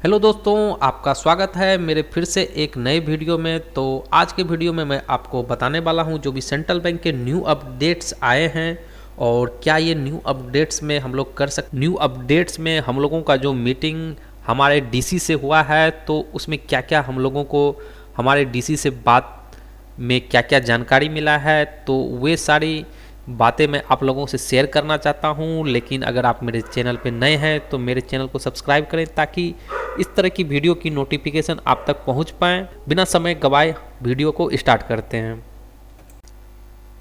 Hello दोस्तों, आपका स्वागत है मेरे फिर से एक नए वीडियो में। तो आज के वीडियो में मैं आपको बताने वाला हूं जो भी सेंट्रल बैंक के न्यू अपडेट्स आए हैं और क्या ये न्यू अपडेट्स में हम लोग कर सकते। न्यू अपडेट्स में हम लोगों का जो मीटिंग हमारे डीसी से हुआ है तो उसमें क्या क्या हम लोगों को हमारे डीसी से बात में क्या क्या जानकारी मिला है, तो वे सारी बातें मैं आप लोगों से शेयर करना चाहता हूं। लेकिन अगर आप मेरे चैनल पे नए हैं तो मेरे चैनल को सब्सक्राइब करें ताकि इस तरह की वीडियो की नोटिफिकेशन आप तक पहुंच पाएँ। बिना समय गवाए वीडियो को स्टार्ट करते हैं।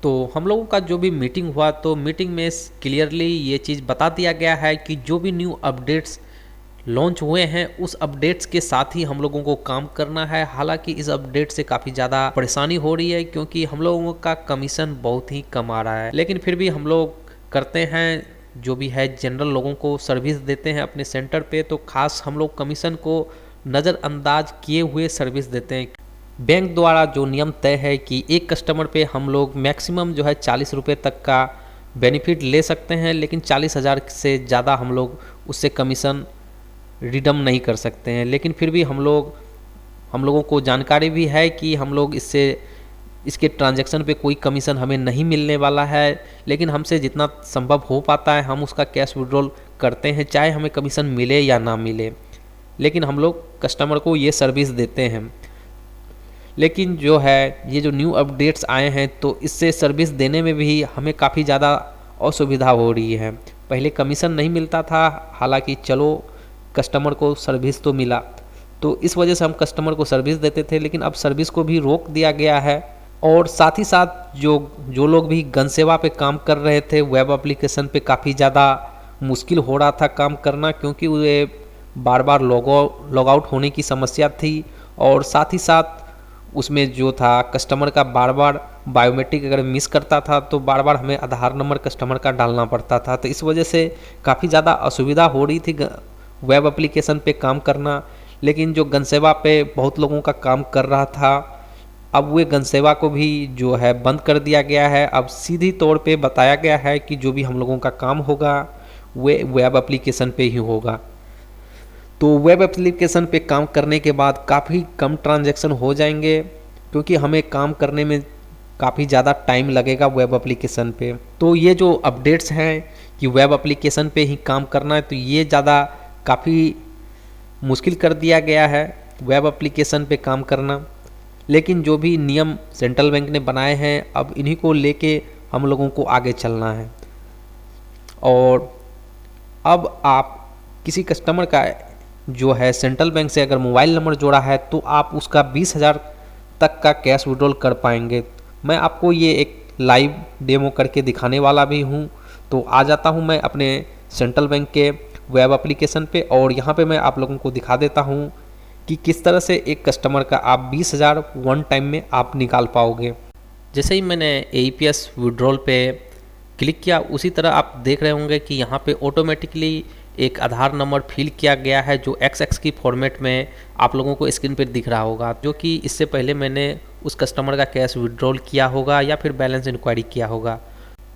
तो हम लोगों का जो भी मीटिंग हुआ तो मीटिंग में क्लियरली ये चीज़ बता दिया गया है कि जो भी न्यू अपडेट्स लॉन्च हुए हैं उस अपडेट्स के साथ ही हम लोगों को काम करना है। हालांकि इस अपडेट से काफ़ी ज़्यादा परेशानी हो रही है क्योंकि हम लोगों का कमीशन बहुत ही कम आ रहा है, लेकिन फिर भी हम लोग करते हैं। जो भी है जनरल लोगों को सर्विस देते हैं अपने सेंटर पे, तो खास हम लोग कमीशन को नज़रअंदाज किए हुए सर्विस देते हैं। बैंक द्वारा जो नियम तय है कि एक कस्टमर पे हम लोग मैक्सिमम जो है 40 रुपये तक का बेनिफिट ले सकते हैं, लेकिन 40,000 से ज़्यादा हम लोग उससे कमीशन रिडम नहीं कर सकते हैं। लेकिन फिर भी हम लोगों को जानकारी भी है कि हम लोग इसके ट्रांजैक्शन पे कोई कमीशन हमें नहीं मिलने वाला है, लेकिन हमसे जितना संभव हो पाता है हम उसका कैश विड्रॉल करते हैं, चाहे हमें कमीशन मिले या ना मिले। लेकिन हम लोग कस्टमर को ये सर्विस देते हैं। लेकिन जो है ये जो न्यू अपडेट्स आए हैं तो इससे सर्विस देने में भी हमें काफ़ी ज़्यादा असुविधा हो रही है। पहले कमीशन नहीं मिलता था, हालांकि चलो कस्टमर को सर्विस तो मिला, तो इस वजह से हम कस्टमर को सर्विस देते थे, लेकिन अब सर्विस को भी रोक दिया गया है। और साथ ही साथ जो लोग भी गन सेवा पे काम कर रहे थे वेब एप्लीकेशन पे काफ़ी ज़्यादा मुश्किल हो रहा था काम करना, क्योंकि वे बार बार लॉग आउट होने की समस्या थी। और साथ ही साथ उसमें जो था कस्टमर का बार बार बायोमेट्रिक अगर मिस करता था तो बार बार हमें आधार नंबर कस्टमर का डालना पड़ता था। तो इस वजह से काफ़ी ज़्यादा असुविधा हो रही थी वेब एप्लीकेशन पे काम करना। लेकिन जो गन सेवा पे बहुत लोगों का काम कर रहा था, अब वे गन सेवा को भी जो है बंद कर दिया गया है। अब सीधी तौर पे बताया गया है कि जो भी हम लोगों का काम होगा वे वेब एप्लीकेशन पे ही होगा। तो वेब एप्लीकेशन पे काम करने के बाद काफ़ी कम ट्रांजैक्शन हो जाएंगे, क्योंकि हमें काम करने में काफ़ी ज़्यादा टाइम लगेगा वेब एप्लीकेशन पे। तो ये जो अपडेट्स हैं कि वेब एप्लीकेशन पे ही काम करना है, तो ये ज़्यादा काफ़ी मुश्किल कर दिया गया है वेब एप्लीकेशन पे काम करना। लेकिन जो भी नियम सेंट्रल बैंक ने बनाए हैं अब इन्हीं को लेके हम लोगों को आगे चलना है। और अब आप किसी कस्टमर का जो है सेंट्रल बैंक से अगर मोबाइल नंबर जोड़ा है तो आप उसका 20,000 तक का कैश विड्रॉल कर पाएंगे। मैं आपको ये एक लाइव डेमो करके दिखाने वाला भी हूँ। तो आ जाता हूँ मैं अपने सेंट्रल बैंक के वेब एप्लीकेशन पे, और यहाँ पे मैं आप लोगों को दिखा देता हूँ कि किस तरह से एक कस्टमर का आप 20,000 वन टाइम में आप निकाल पाओगे। जैसे ही मैंने AEPS विड्रॉल पे क्लिक किया, उसी तरह आप देख रहे होंगे कि यहाँ पे ऑटोमेटिकली एक आधार नंबर फिल किया गया है जो XX की फॉर्मेट में आप लोगों को स्क्रीन पर दिख रहा होगा, जो कि इससे पहले मैंने उस कस्टमर का कैश विड्रॉल किया होगा या फिर बैलेंस इंक्वायरी किया होगा।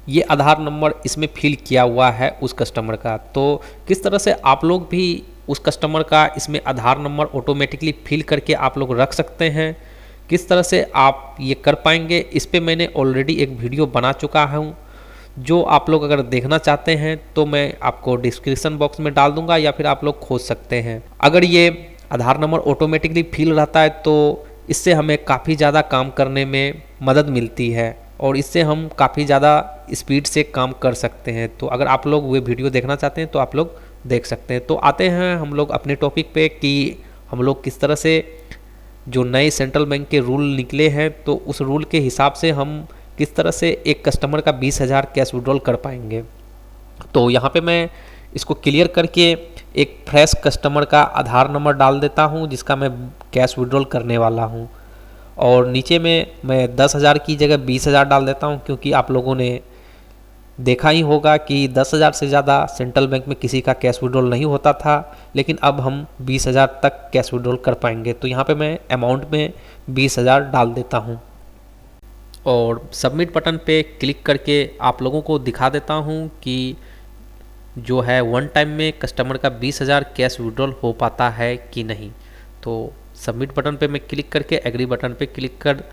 ये आधार नंबर इसमें फिल किया हुआ है उस कस्टमर का। तो किस तरह से आप लोग भी उस कस्टमर का इसमें आधार नंबर ऑटोमेटिकली फिल करके आप लोग रख सकते हैं, किस तरह से आप ये कर पाएंगे, इस पर मैंने ऑलरेडी एक वीडियो बना चुका हूँ, जो आप लोग अगर देखना चाहते हैं तो मैं आपको डिस्क्रिप्शन बॉक्स में डाल दूंगा या फिर आप लोग खोज सकते हैं। अगर ये आधार नंबर ऑटोमेटिकली फिल रहता है तो इससे हमें काफ़ी ज़्यादा काम करने में मदद मिलती है और इससे हम काफ़ी ज़्यादा स्पीड से काम कर सकते हैं। तो अगर आप लोग वो वीडियो देखना चाहते हैं तो आप लोग देख सकते हैं। तो आते हैं हम लोग अपने टॉपिक पे कि हम लोग किस तरह से जो नए सेंट्रल बैंक के रूल निकले हैं तो उस रूल के हिसाब से हम किस तरह से एक कस्टमर का 20,000 कैश विड्रॉल कर पाएंगे। तो यहाँ पे मैं इसको क्लियर करके एक फ्रेश कस्टमर का आधार नंबर डाल देता हूँ जिसका मैं कैश विड्रॉल करने वाला हूँ, और नीचे में मैं 10,000 की जगह 20,000 डाल देता हूँ, क्योंकि आप लोगों ने देखा ही होगा कि 10,000 से ज़्यादा सेंट्रल बैंक में किसी का कैश विड्रॉल नहीं होता था, लेकिन अब हम 20,000 तक कैश विड्रॉल कर पाएंगे। तो यहाँ पे मैं अमाउंट में 20,000 डाल देता हूँ और सबमिट बटन पे क्लिक करके आप लोगों को दिखा देता हूँ कि जो है वन टाइम में कस्टमर का 20,000 कैश विड्रॉल हो पाता है कि नहीं। तो सबमिट बटन पे मैं क्लिक करके एग्री बटन पे क्लिक कर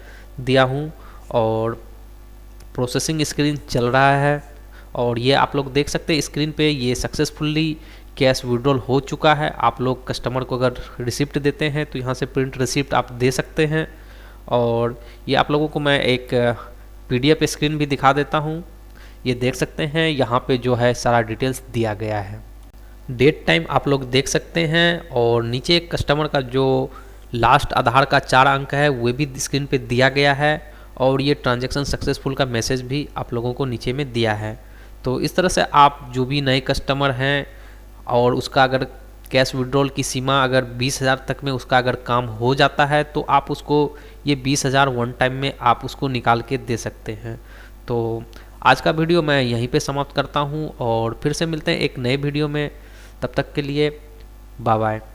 दिया हूँ और प्रोसेसिंग स्क्रीन चल रहा है और ये आप लोग देख सकते हैं स्क्रीन पे ये सक्सेसफुली कैश विड्रॉल हो चुका है। आप लोग कस्टमर को अगर रिसिप्ट देते हैं तो यहाँ से प्रिंट रिसिप्ट आप दे सकते हैं और ये आप लोगों को मैं एक PDF स्क्रीन भी दिखा देता हूँ। ये देख सकते हैं यहाँ पे जो है सारा डिटेल्स दिया गया है, डेट टाइम आप लोग देख सकते हैं और नीचे कस्टमर का जो लास्ट आधार का 4 अंक है वो भी स्क्रीन पे दिया गया है और ये ट्रांजैक्शन सक्सेसफुल का मैसेज भी आप लोगों को नीचे में दिया है। तो इस तरह से आप जो भी नए कस्टमर हैं और उसका अगर कैश विड्रॉल की सीमा अगर 20,000 तक में उसका अगर काम हो जाता है तो आप उसको ये 20,000 वन टाइम में आप उसको निकाल के दे सकते हैं। तो आज का वीडियो मैं यहीं पे समाप्त करता हूँ और फिर से मिलते हैं एक नए वीडियो में। तब तक के लिए बाय बाय।